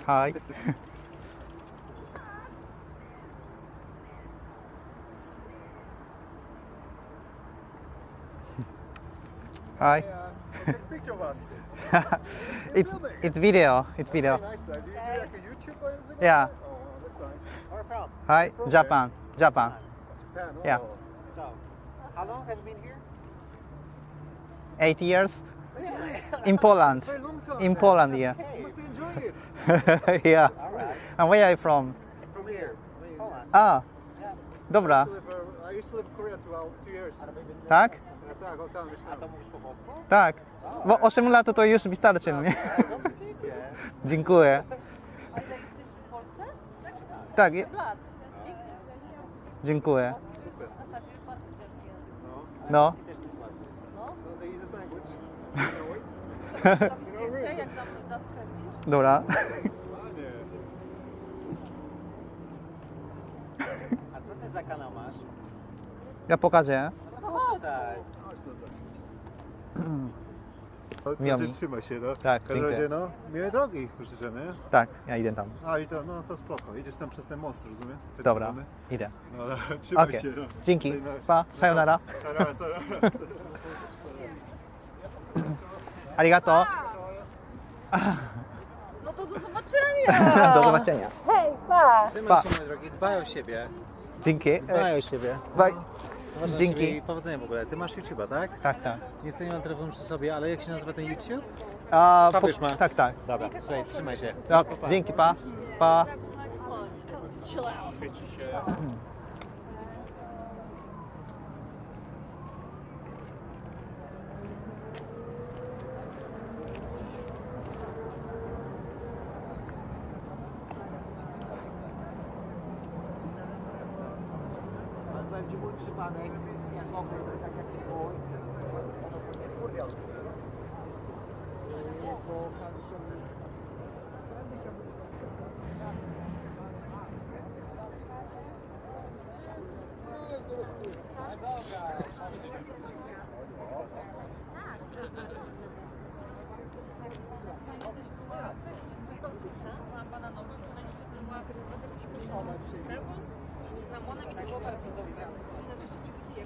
Hi. Hi. Take a picture of us. It's video. It's video. Very nice. Do you do like a YouTube or anything? Yeah. Like that? Oh, that's nice. Where are you from? Hi. From Japan. Japan. Japan. Oh. Yeah. So, how long have you been here? 8 years in Poland. It's a very long time. In man. Poland, yeah. You must be enjoying it. Yeah. All right. And where are you from? From here. Poland. Ah, Yeah. dobra. I used to live in Korea 2 years. Tak? Tak, o tam A mieszkałem. to mówisz po polsku? Tak. Bo 8 lat to już wystarczy, no nie? Dobrze ci idzie. Dziękuję. A jesteś w Polsce? Tak, Lat. Pięknie. dziękuję. Ostatnio jest bardzo ciężki język. No. I też jest ładny. No, So the easiest language. You know it? zrobić zdjęcie, jak nas kręcisz. Dobra. A co ty za kanał masz? Ja pokażę. No to chodź Tak. Miami. Trzymaj się, no. Tak, W każdym razie, dziękuję. no, miłej drogi życzymy. Tak, ja idę tam. A i to, no to spoko. Idziesz tam przez ten most, rozumiem? Ten Dobra, czerwony? idę. No, trzymaj Okej. się, no. Dzięki. Sayonara. Pa, sayonara. Sayonara. Arigato. No to do zobaczenia! Do zobaczenia. Hej, pa! Trzymaj Pa. się, moi drogi, dbaj o siebie. Dzięki. Dbaj o siebie. Bye. Uważam Dzięki. siebie i powodzenia w ogóle. Ty masz YouTube'a, tak? Tak, tak. Niestety nie mam telefonu przy sobie, ale jak się nazywa ten YouTube? A, Powiesz ma. Tak, tak. Dobra, słuchaj, trzymaj się. No, dzięki, pa. Pa. Let's chill out. Ale powiem Ci mój przypadek, ja sobie tak jak i twój, ono później skurwiał. Z namonem i to było bardzo dobre. Inaczej się nie wypije.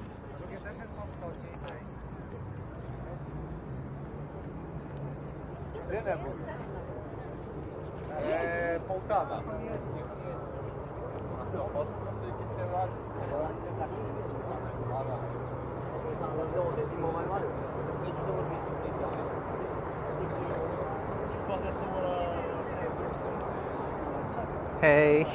Połtawa. Hej.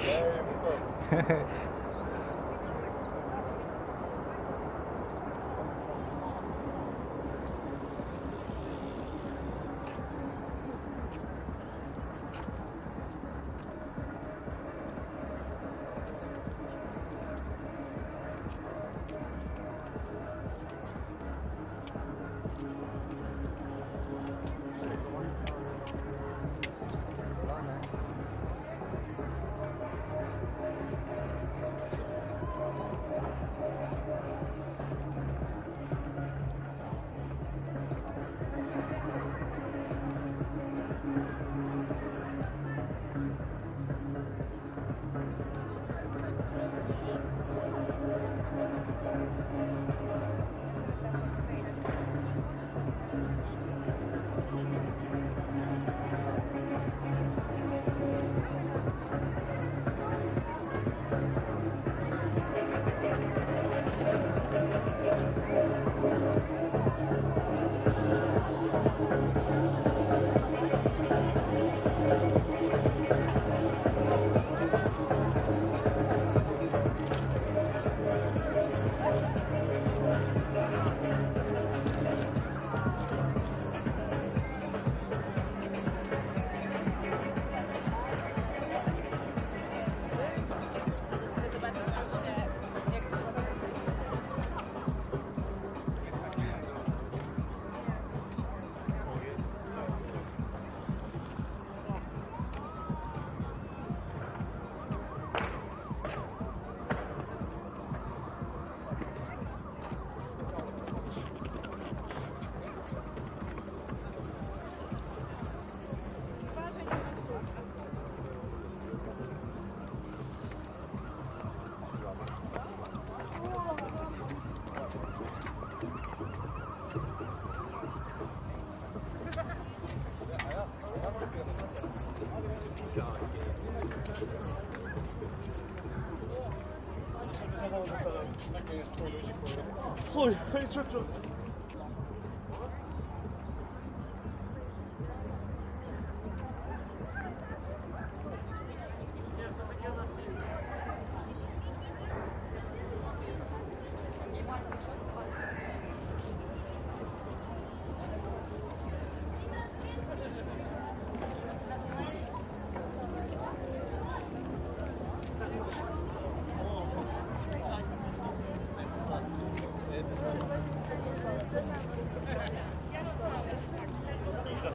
Fuj, hej,